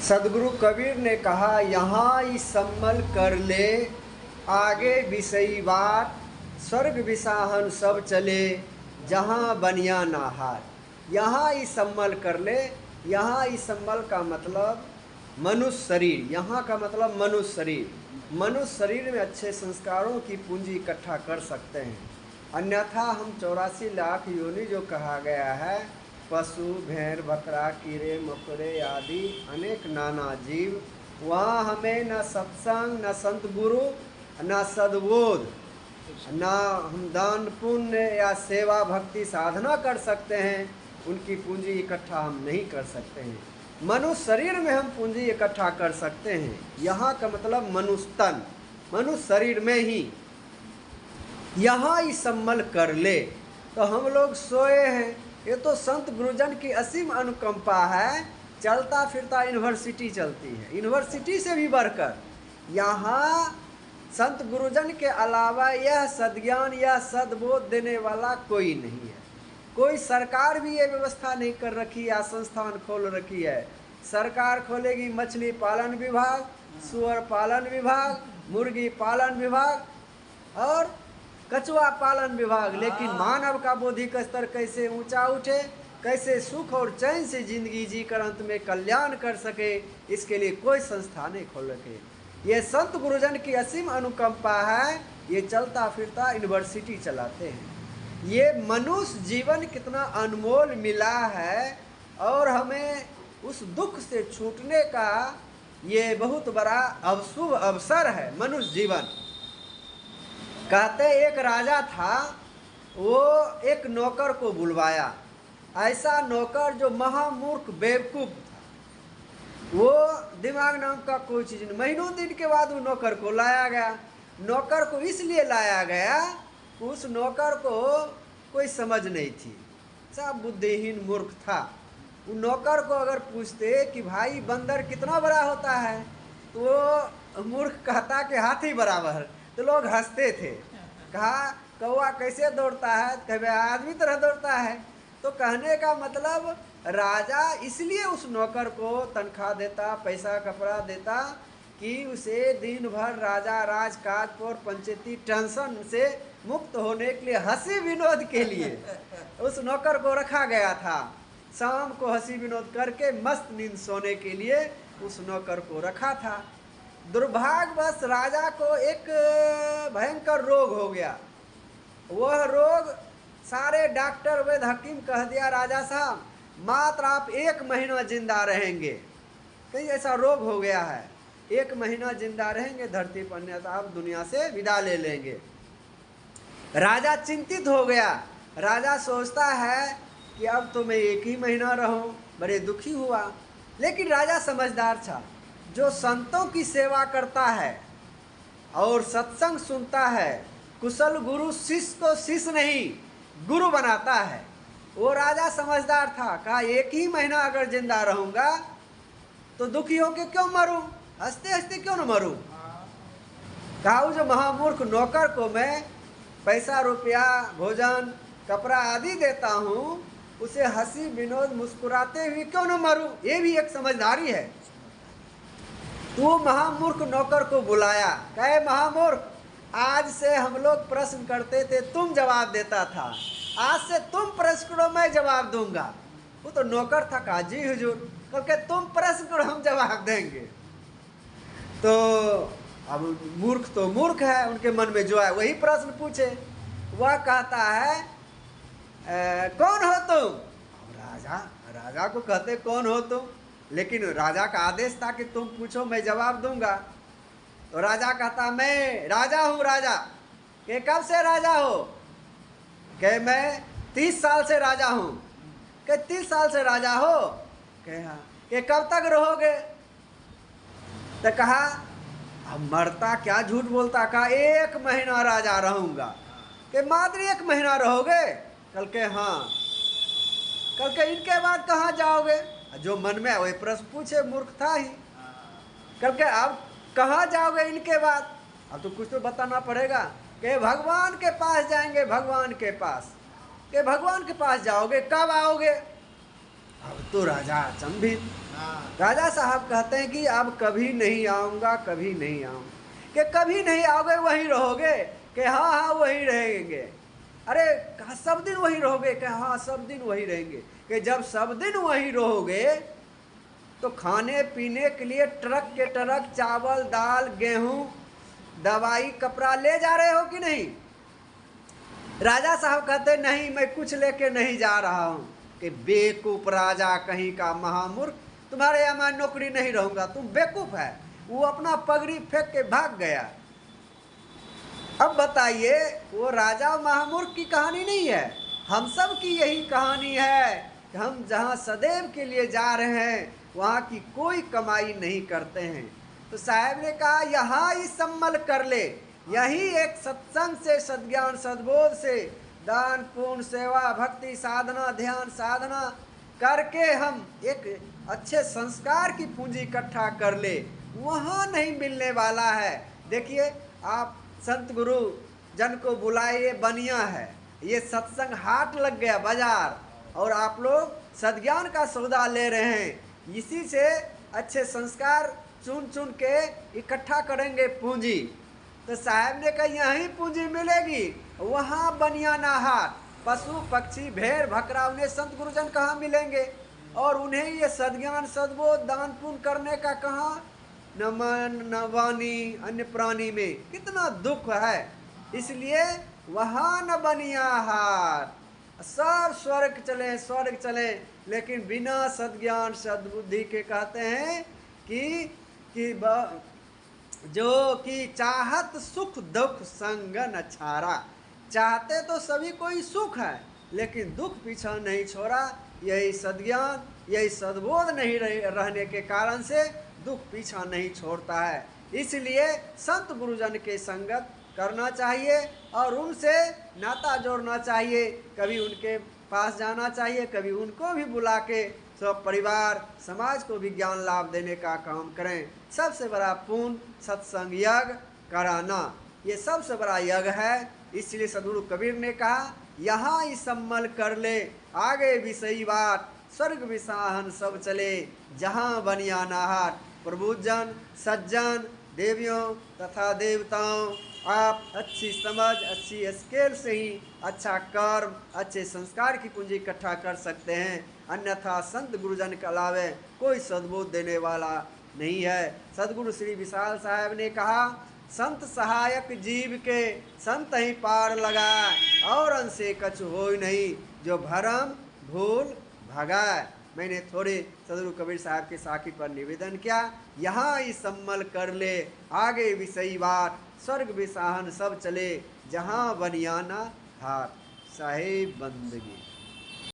सदगुरु कबीर ने कहा, यहाँ ही सम्मल कर ले, आगे विषयी बात, स्वर्ग विसाहन सब चले, जहाँ बनिया ना हार। यहाँ ही सम्मल कर ले। यहाँ ही सम्मल का मतलब मनुष्य शरीर, यहाँ का मतलब मनुष्य शरीर। मनुष्य शरीर में अच्छे संस्कारों की पूंजी इकट्ठा कर सकते हैं, अन्यथा हम 84 लाख योनि जो कहा गया है, पशु भेड़ बकरा कीड़े मकोड़े आदि अनेक नाना जीव, वहाँ हमें न सत्संग न संत गुरु न सद्बोध न हम दान पुण्य या सेवा भक्ति साधना कर सकते हैं, उनकी पूंजी इकट्ठा हम नहीं कर सकते हैं। मनुष्य शरीर में हम पूंजी इकट्ठा कर सकते हैं। यहाँ का मतलब मनुष्य तन, मनुष्य शरीर में ही। यहाँ ही सम्मल कर ले। तो हम लोग सोए हैं, ये तो संत गुरुजन की असीम अनुकंपा है। चलता फिरता यूनिवर्सिटी चलती है, यूनिवर्सिटी से भी बढ़कर यहाँ संत गुरुजन के अलावा यह सद्ज्ञान या सद्बोध देने वाला कोई नहीं है। कोई सरकार भी ये व्यवस्था नहीं कर रखी या संस्थान खोल रखी है। सरकार खोलेगी मछली पालन विभाग, सुअर पालन विभाग, मुर्गी पालन विभाग और कछुआ पालन विभाग, लेकिन मानव का बौद्धिक स्तर कैसे ऊंचा उठे, कैसे सुख और चैन से जिंदगी जीकर अंत में कल्याण कर सके, इसके लिए कोई संस्था नहीं खोल रखे। ये संत गुरुजन की असीम अनुकंपा है। ये चलता फिरता यूनिवर्सिटी चलाते हैं। ये मनुष्य जीवन कितना अनमोल मिला है और हमें उस दुख से छूटने का ये बहुत बड़ा शुभ अवसर है। मनुष्य जीवन कहते एक राजा था, वो एक नौकर को बुलवाया। ऐसा नौकर जो महामूर्ख बेवकूफ़ था, वो दिमाग नाम का कोई चीज़ नहीं। महीनों दिन के बाद वो नौकर को लाया गया। नौकर को इसलिए लाया गया, उस नौकर को कोई समझ नहीं थी, सब बुद्धिहीन मूर्ख था। उन नौकर को अगर पूछते कि भाई बंदर कितना बड़ा होता है, तो वो मूर्ख कहता कि हाथी बराबर। तो लोग हंसते थे। कहा कौवा कैसे दौड़ता है, कभी आदमी तरह दौड़ता है। तो कहने का मतलब राजा इसलिए उस नौकर को तनख्वाह देता, पैसा कपड़ा देता कि उसे दिन भर राजा राजकाज और पंचायती टेंशन से मुक्त होने के लिए, हंसी विनोद के लिए उस नौकर को रखा गया था। शाम को हंसी विनोद करके मस्त नींद सोने के लिए उस नौकर को रखा था। दुर्भाग्यवश राजा को एक भयंकर रोग हो गया। वह रोग सारे डॉक्टर वैद्य हकीम कह दिया, राजा साहब मात्र आप 1 महीना जिंदा रहेंगे। कहीं ऐसा रोग हो गया है, 1 महीना जिंदा रहेंगे धरती पर, नहीं तो आप दुनिया से विदा ले लेंगे। राजा चिंतित हो गया। राजा सोचता है कि अब तो मैं 1 ही महीना रहूं, बड़े दुखी हुआ। लेकिन राजा समझदार था। जो संतों की सेवा करता है और सत्संग सुनता है, कुशल गुरु शिष्य को शिष्य नहीं गुरु बनाता है। वो राजा समझदार था। कहा 1 ही महीना अगर जिंदा रहूंगा तो दुखी होकर क्यों मरूं, हंसते हंसते क्यों न मरूं। कहा जो महामूर्ख नौकर को मैं पैसा रुपया भोजन कपड़ा आदि देता हूं, उसे हंसी विनोद मुस्कुराते हुए क्यों न मरूं। ये भी एक समझदारी है। तो महामूर्ख नौकर को बुलाया। कहे महामूर्ख, आज से हम लोग प्रश्न करते थे, तुम जवाब देता था, आज से तुम प्रश्न करो मैं जवाब दूंगा। वो तो नौकर था। कहा जी हुजूर। क्योंकि तुम प्रश्न करो हम जवाब देंगे। तो अब मूर्ख तो मूर्ख है, उनके मन में जो है वही प्रश्न पूछे। वह कहता है कौन हो तुम। राजा को कहते कौन हो तुम, लेकिन राजा का आदेश था कि तुम पूछो मैं जवाब दूंगा। तो राजा कहता मैं राजा हूँ। राजा के कब से राजा हो। कहे मैं 30 साल से राजा हूँ। कहे 30 साल से राजा हो। कहे हाँ। कि कब तक रहोगे। तो कहा अब मरता क्या झूठ बोलता। कहा 1 महीना राजा रहूंगा। कि मात्र 1 महीना रहोगे। कल के हाँ। कल के इनके बाद कहाँ जाओगे। जो मन में वही प्रश्न पूछे, मूर्ख था ही। कल के अब कहाँ जाओगे इनके बाद। अब तो कुछ तो बताना पड़ेगा। कि भगवान के पास जाएंगे, भगवान के पास। कि भगवान के पास जाओगे, कब आओगे। अब तो राजा अचंभित। राजा साहब कहते हैं कि अब कभी नहीं आऊँगा, कभी नहीं आऊँगा। कि कभी नहीं आओगे वहीं रहोगे? कि हाँ हाँ वहीं रहेंगे। अरे कहा सब दिन वहीं रहोगे? कि हाँ सब दिन वहीं रहेंगे। कि जब सब दिन वहीं रहोगे तो खाने पीने के लिए ट्रक के ट्रक चावल दाल गेहूं दवाई कपड़ा ले जा रहे हो कि नहीं? राजा साहब कहते नहीं, मैं कुछ लेके नहीं जा रहा हूं। कि बेवकूफ राजा कहीं का, महामूर्ख, तुम्हारे यहाँ मैं नौकरी नहीं रहूंगा, तुम बेवकूफ है। वो अपना पगड़ी फेंक के भाग गया। अब बताइए, वो राजा महामूर्ख की कहानी नहीं है, हम सब की यही कहानी है कि हम जहाँ सदैव के लिए जा रहे हैं वहाँ की कोई कमाई नहीं करते हैं। तो साहब ने कहा यहाँ ही सम्मल कर ले, यही एक सत्संग से, सद्ज्ञान सद्बोध से, दान पुण्य सेवा भक्ति साधना ध्यान साधना करके हम एक अच्छे संस्कार की पूंजी इकट्ठा कर ले, वहाँ नहीं मिलने वाला है। देखिए, आप संत गुरु जन को बुलाइए, बनिया है, ये सत्संग हाट लग गया बाजार, और आप लोग सद्ज्ञान का सौदा ले रहे हैं। इसी से अच्छे संस्कार चुन चुन के इकट्ठा करेंगे पूंजी। तो साहब ने कहा यहीं पूंजी मिलेगी, वहाँ बनियाना हाट, पशु पक्षी भेड़ बकरा उन्हें संत गुरुजन कहाँ मिलेंगे? और उन्हें ये सद्ज्ञान सद्बोध दान पुण्य करने का कहाँ न मन न वाणी अन्य प्राणी में कितना दुख है। इसलिए वहाँ न बनिया हाट, सब स्वर्ग चले स्वर्ग चले, लेकिन बिना सद्ज्ञान सद्बुद्धि के कहते हैं कि जो कि चाहत सुख दुख संग न छारा। चाहते तो सभी कोई सुख है, लेकिन दुख पीछा नहीं छोड़ा। यही सद्ज्ञान यही सद्बोध नहीं रहने के कारण से दुख पीछा नहीं छोड़ता है। इसलिए संत गुरुजन के संगत करना चाहिए और उनसे नाता जोड़ना चाहिए। कभी उनके पास जाना चाहिए, कभी उनको भी बुला के सब परिवार समाज को भी ज्ञान लाभ देने का काम करें। सबसे बड़ा पुण्य सत्संग यज्ञ कराना, ये सबसे बड़ा यज्ञ है। इसलिए सदगुरु कबीर ने कहा यहाँ ही सम्मल कर ले, आगे भी सही बात, स्वर्ग विसाहन सब चले, जहाँ बनियाना हाट। प्रबुद्धजन सज्जन देवियों तथा देवताओं, आप अच्छी समझ अच्छी स्केल से ही अच्छा कर्म अच्छे संस्कार की पूंजी इकट्ठा कर सकते हैं, अन्यथा संत गुरुजन के अलावे कोई सद्बोध देने वाला नहीं है। सदगुरु श्री विशाल साहब ने कहा संत सहायक जीव के संत ही पार लगाए, और अंसे कछु होय नहीं, जो भरम भूल भगाए। मैंने थोड़े सदगुरु कबीर साहब के साखी पर निवेदन किया, यहाँ ही सम्मल कर ले, आगे भी सही बात, स्वर्ग विसाहन सब चले, जहाँ बनियाना हाथ। साहेब बंदगी।